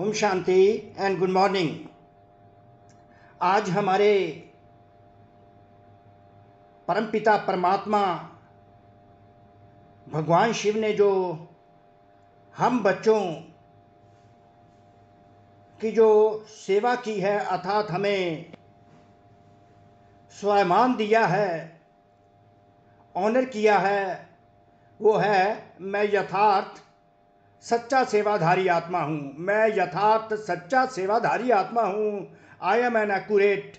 ओम शांति and good morning. आज हमारे परमपिता परमात्मा भगवान शिव ने जो हम बच्चों की जो सेवा की है अर्थात हमें स्वाभिमान दिया है, ऑनर किया है, वो है मैं यथार्थ सच्चा सेवाधारी आत्मा हूँ। मैं यथार्थ सच्चा सेवाधारी आत्मा हूँ। I am an accurate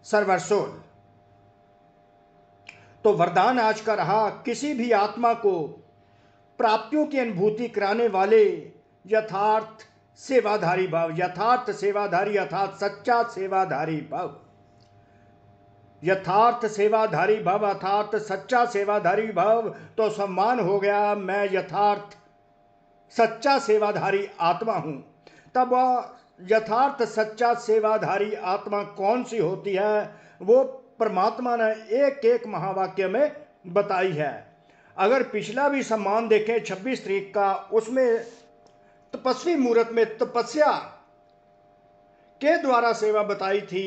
server soul. तो वरदान आज का रहा, किसी भी आत्मा को प्राप्तियों की अनुभूति कराने वाले यथार्थ सेवाधारी भाव, यथार्थ सेवाधारी अर्थात सच्चा सेवाधारी भाव, यथार्थ सेवाधारी भाव अर्थात सच्चा सेवाधारी भाव। तो सम्मान हो गया, मैं यथार्थ सच्चा सेवाधारी आत्मा हूं। तब यथार्थ सच्चा सेवाधारी आत्मा कौन सी होती है, वो परमात्मा ने एक एक महावाक्य में बताई है। अगर पिछला भी सम्मान देखें 26 तारीख का, उसमें तपस्वी मुहूर्त में तपस्या के द्वारा सेवा बताई थी।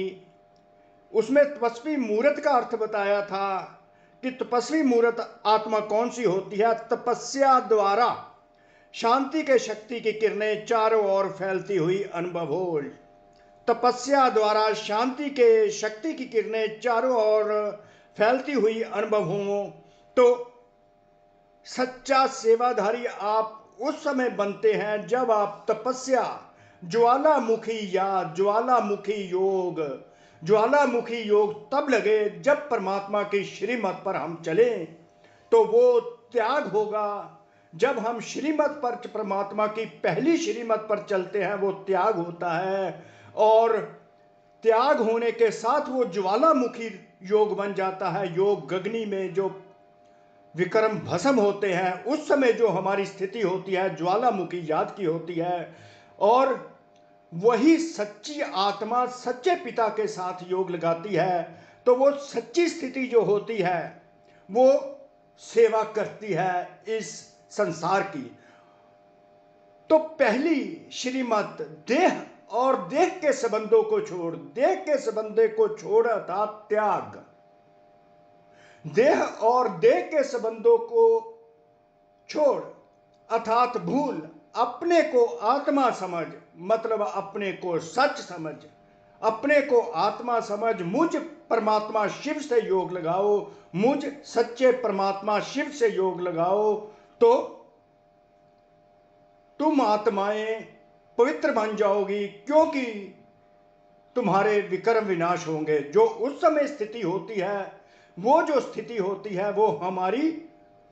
उसमें तपस्वी मुहूर्त का अर्थ बताया था कि तपस्वी मुहूर्त आत्मा कौन सी होती है। तपस्या द्वारा शांति के शक्ति की किरणें चारों ओर फैलती हुई अनुभव हो। तपस्या द्वारा शांति के शक्ति की किरणें चारों ओर फैलती हुई अनुभव हो। तो सच्चा सेवाधारी आप उस समय बनते हैं जब आप तपस्या, ज्वालामुखी याद, ज्वालामुखी योग तब लगे जब परमात्मा की श्रीमत पर हम चलें। तो वो त्याग होगा जब हम श्रीमत पर, परमात्मा की पहली श्रीमत पर चलते हैं, वो त्याग होता है। और त्याग होने के साथ वो ज्वालामुखी योग बन जाता है। योग गगनी में जो विक्रम भस्म होते हैं, उस समय जो हमारी स्थिति होती है ज्वालामुखी याद की होती है। और वही सच्ची आत्मा सच्चे पिता के साथ योग लगाती है। तो वो सच्ची स्थिति जो होती है वो सेवा करती है इस संसार की। तो पहली श्रीमत देह और देह के संबंधों को छोड़, देह के संबंधे को छोड़ अर्थात त्याग, देह और देह के संबंधों को छोड़ अर्थात भूल, अपने को आत्मा समझ, मतलब अपने को सच समझ, अपने को आत्मा समझ, मुझ परमात्मा शिव से योग लगाओ, मुझ सच्चे परमात्मा शिव से योग लगाओ। तो तुम आत्माएं पवित्र बन जाओगी, क्योंकि तुम्हारे विक्रम विनाश होंगे। जो उस समय स्थिति होती है, वो जो स्थिति होती है वो हमारी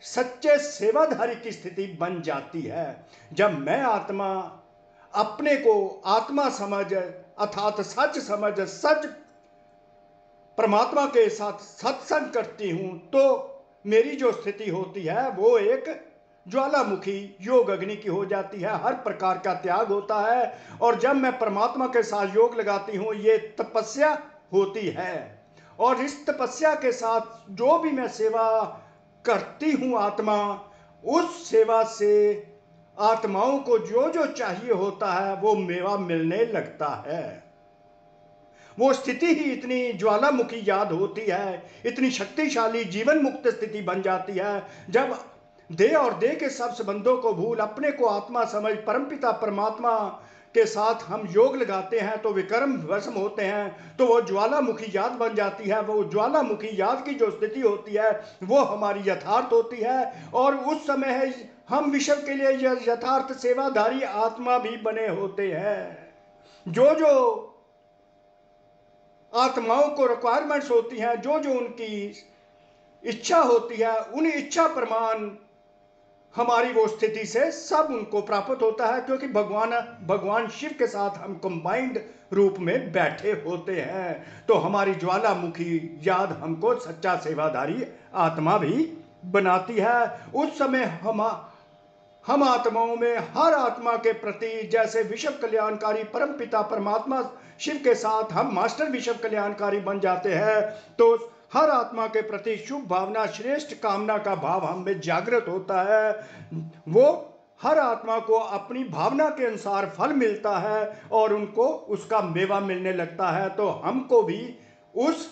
सच्चे सेवाधारी की स्थिति बन जाती है। जब मैं आत्मा अपने को आत्मा समझ अर्थात सच समझ, सच परमात्मा के साथ सत्संग करती हूं, तो मेरी जो स्थिति होती है वो एक ज्वालामुखी योग अग्नि की हो जाती है। हर प्रकार का त्याग होता है। और जब मैं परमात्मा के साथ योग लगाती हूं, ये तपस्या होती है। और इस तपस्या के साथ जो भी मैं सेवा करती हूं आत्मा, उस सेवा से आत्माओं को जो जो चाहिए होता है वो मेवा मिलने लगता है। वो स्थिति ही इतनी ज्वालामुखी याद होती है, इतनी शक्तिशाली जीवन मुक्त स्थिति बन जाती है। जब देह और देह के सब संबंधों को भूल, अपने को आत्मा समझ, परमपिता परमात्मा के साथ हम योग लगाते हैं तो विक्रम भस्म होते हैं। तो वो ज्वालामुखी याद बन जाती है। वो ज्वालामुखी याद की जो स्थिति होती है वो हमारी यथार्थ होती है। और उस समय है हम विश्व के लिए यथार्थ सेवाधारी आत्मा भी बने होते हैं। जो जो आत्माओं को रिक्वायरमेंट्स होती हैं, जो जो उनकी इच्छा होती है, उन इच्छा प्रमाण हमारी वो स्थिति से सब उनको प्राप्त होता है। क्योंकि भगवान शिव के साथ हम कंबाइंड रूप में बैठे होते हैं। तो हमारी ज्वालामुखी याद हमको सच्चा सेवाधारी आत्मा भी बनाती है। उस समय हम आत्माओं में हर आत्मा के प्रति जैसे विश्व कल्याणकारी परमपिता परमात्मा शिव के साथ हम मास्टर विश्व कल्याणकारी बन जाते हैं। तो हर आत्मा के प्रति शुभ भावना, श्रेष्ठ कामना का भाव हम में जागृत होता है। वो हर आत्मा को अपनी भावना के अनुसार फल मिलता है और उनको उसका मेवा मिलने लगता है, तो हमको भी उस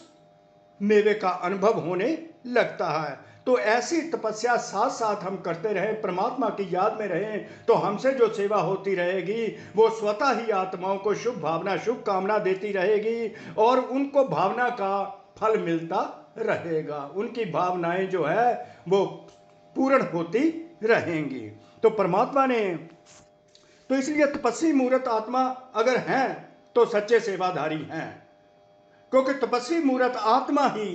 मेवे का अनुभव होने लगता है। तो ऐसी तपस्या साथ साथ हम करते रहें, परमात्मा की याद में रहें, तो हमसे जो सेवा होती रहेगी वो स्वतः ही आत्माओं को शुभ भावना शुभ कामना देती रहेगी और उनको भावना का फल मिलता रहेगा। उनकी भावनाएं जो है वो पूर्ण होती रहेंगी। तो परमात्मा ने, तो इसलिए तपस्वी मूर्त आत्मा अगर हैं तो सच्चे सेवाधारी हैं, क्योंकि तपस्वी मूर्त आत्मा ही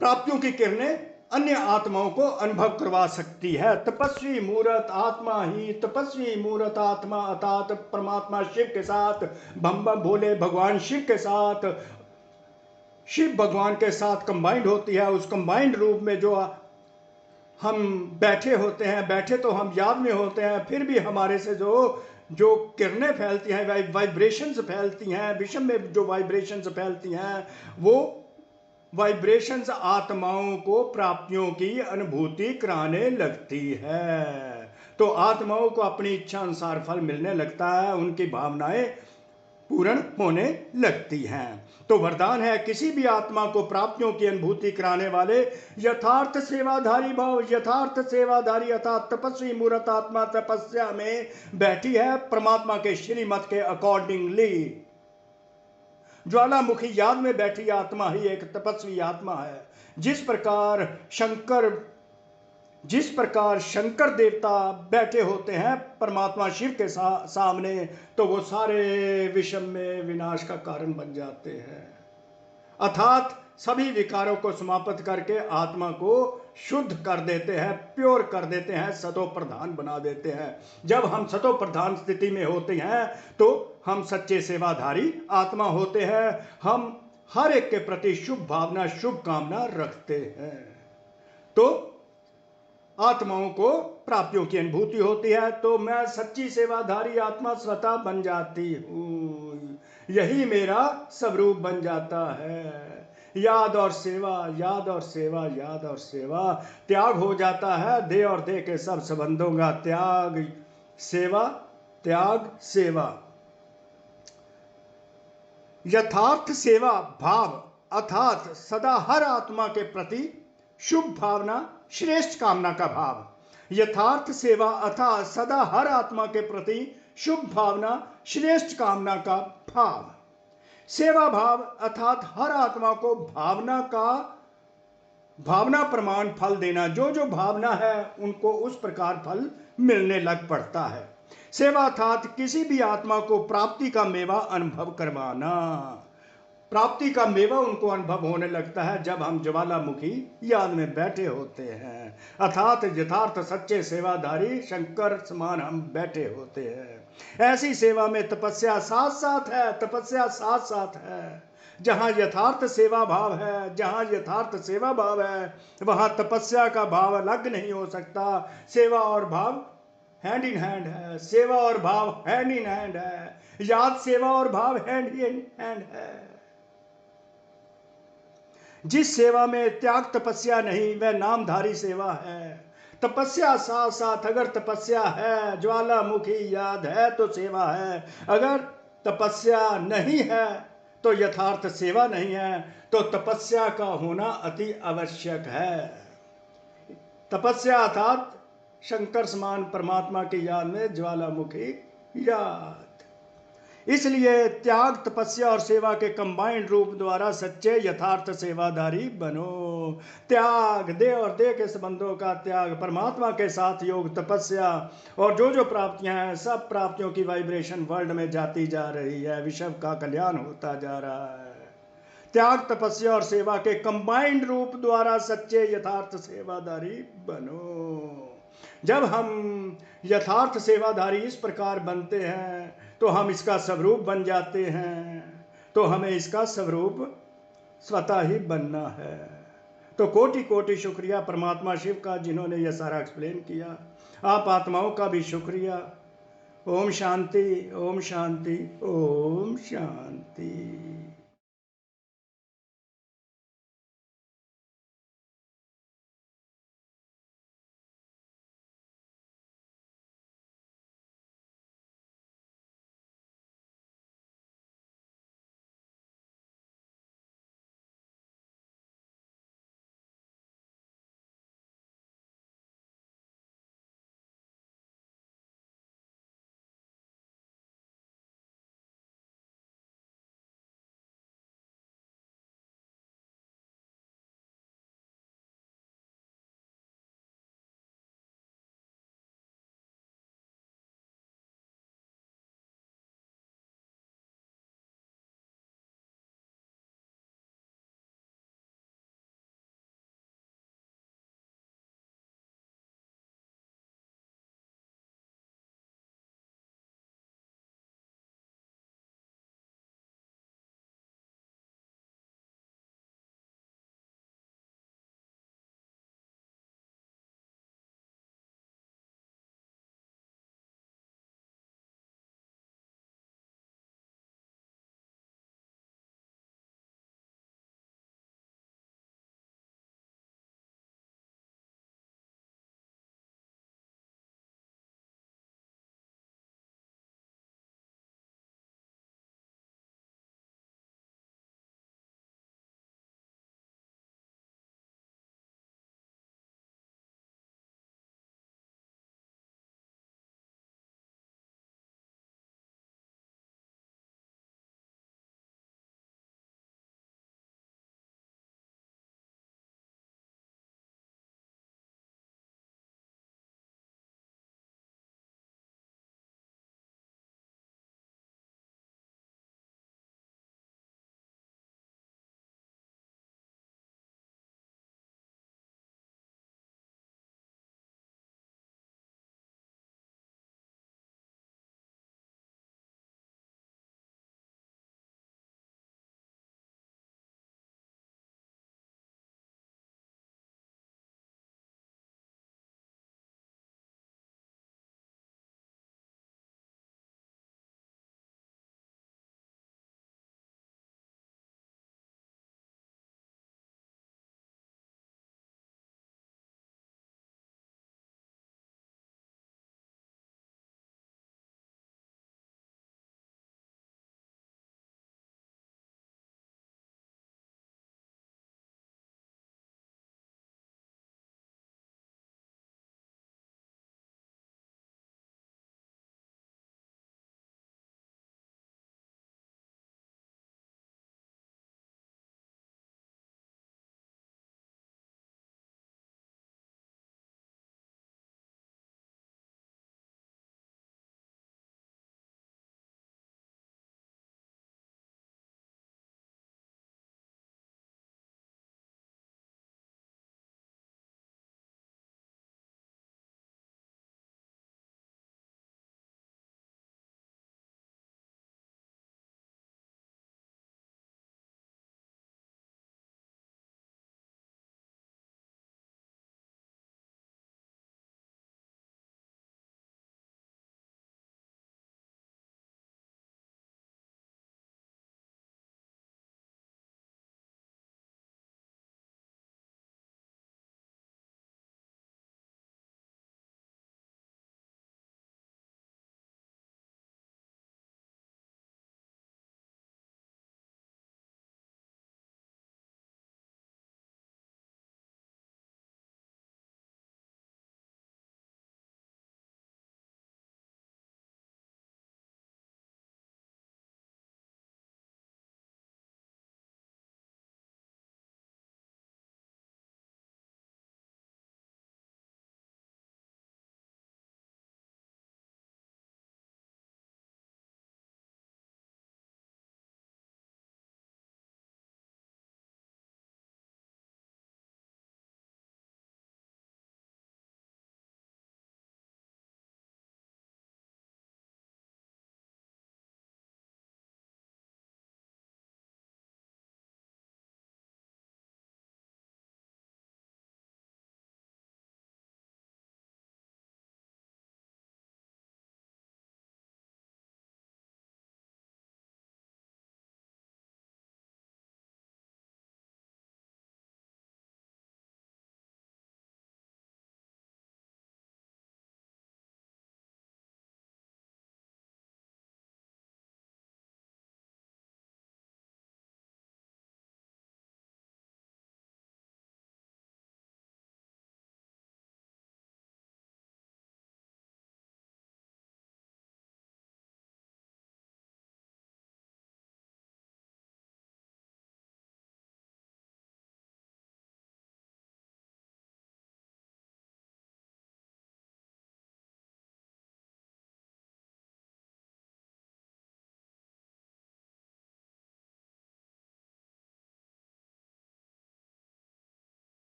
प्राप्तियों की किरणें अन्य आत्माओं को अनुभव करवा सकती है। तपस्वी मूर्त आत्मा ही, तपस्वी मूर्त आत्मा अर्थात परमात्मा शिव के साथ, बम बम भोले भगवान शिव के साथ, शिव भगवान के साथ कंबाइंड होती है। उस कंबाइंड रूप में जो हम बैठे होते हैं, बैठे तो हम याद में होते हैं, फिर भी हमारे से जो किरणें फैलती हैं, वाइब्रेशंस फैलती हैं, विषम में जो वाइब्रेशंस फैलती हैं, वो वाइब्रेशंस आत्माओं को प्राप्तियों की अनुभूति कराने लगती है। तो आत्माओं को अपनी इच्छा अनुसार फल मिलने लगता है, उनकी भावनाएं पूर्ण होने लगती हैं। तो वरदान है किसी भी आत्मा को प्राप्तियों की अनुभूति कराने वाले यथार्थ सेवाधारी भाव, यथार्थ सेवाधारी अर्थात तपस्वी मूर्त आत्मा तपस्या में बैठी है परमात्मा के श्रीमत के अकॉर्डिंगली। ज्वालामुखी याद में बैठी आत्मा ही एक तपस्वी आत्मा है। जिस प्रकार शंकर देवता बैठे होते हैं परमात्मा शिव के सामने, तो वो सारे विषम में विनाश का कारण बन जाते हैं, अर्थात सभी विकारों को समाप्त करके आत्मा को शुद्ध कर देते हैं, प्योर कर देते हैं, सतो प्रधान बना देते हैं। जब हम सतो प्रधान स्थिति में होते हैं तो हम सच्चे सेवाधारी आत्मा होते हैं। हम हर एक के प्रति शुभ भावना शुभ कामना रखते हैं, तो आत्माओं को प्राप्तियों की अनुभूति होती है। तो मैं सच्ची सेवाधारी आत्मा स्वतः बन जाती हूँ, यही मेरा स्वरूप बन जाता है। याद और सेवा, याद और सेवा, याद और सेवा, त्याग हो जाता है दे और दे के सब संबंधों का त्याग, सेवा त्याग सेवा। यथार्थ सेवा भाव अर्थात सदा हर आत्मा के प्रति शुभ भावना श्रेष्ठ कामना का भाव। यथार्थ सेवा अर्थात सदा हर आत्मा के प्रति शुभ भावना श्रेष्ठ कामना का भाव। सेवा भाव अर्थात हर आत्मा को भावना प्रमाण फल देना, जो भावना है उनको उस प्रकार फल मिलने लग पड़ता है। सेवा अर्थात किसी भी आत्मा को प्राप्ति का मेवा अनुभव करवाना, प्राप्ति का मेवा उनको अनुभव होने लगता है जब हम ज्वालामुखी याद में बैठे होते हैं, अर्थात यथार्थ सच्चे सेवाधारी शंकर समान हम बैठे होते हैं। ऐसी सेवा में तपस्या साथ साथ है, तपस्या साथ साथ है। जहां यथार्थ सेवा भाव है, जहां यथार्थ सेवा भाव है, वहां तपस्या का भाव अलग नहीं हो सकता। सेवा और भाव हैंड इन हैंड है, सेवा और भाव हैंड इन हैंड है, याद सेवा और भाव हैंड इन हैंड है। जिस सेवा में त्याग तपस्या नहीं वह नामधारी सेवा है। तपस्या साथ साथ, अगर तपस्या है, ज्वालामुखी याद है तो सेवा है, अगर तपस्या नहीं है तो यथार्थ सेवा नहीं है। तो तपस्या का होना अति आवश्यक है। तपस्या अर्थात शंकर समान परमात्मा की याद में ज्वालामुखी याद। इसलिए त्याग तपस्या और सेवा के कंबाइंड रूप द्वारा सच्चे यथार्थ सेवाधारी बनो। त्याग दे और दे के संबंधों का त्याग, परमात्मा के साथ योग, तपस्या और जो प्राप्तियां हैं सब प्राप्तियों की वाइब्रेशन वर्ल्ड में जाती जा रही है, विश्व का कल्याण होता जा रहा है। त्याग तपस्या और सेवा के कंबाइंड रूप द्वारा सच्चे यथार्थ सेवाधारी बनो। जब हम यथार्थ सेवाधारी इस प्रकार बनते हैं तो हम इसका स्वरूप बन जाते हैं, तो हमें इसका स्वरूप स्वतः ही बनना है। तो कोटि कोटि शुक्रिया परमात्मा शिव का जिन्होंने यह सारा एक्सप्लेन किया। आप आत्माओं का भी शुक्रिया। ओम शांति, ओम शांति, ओम शांति।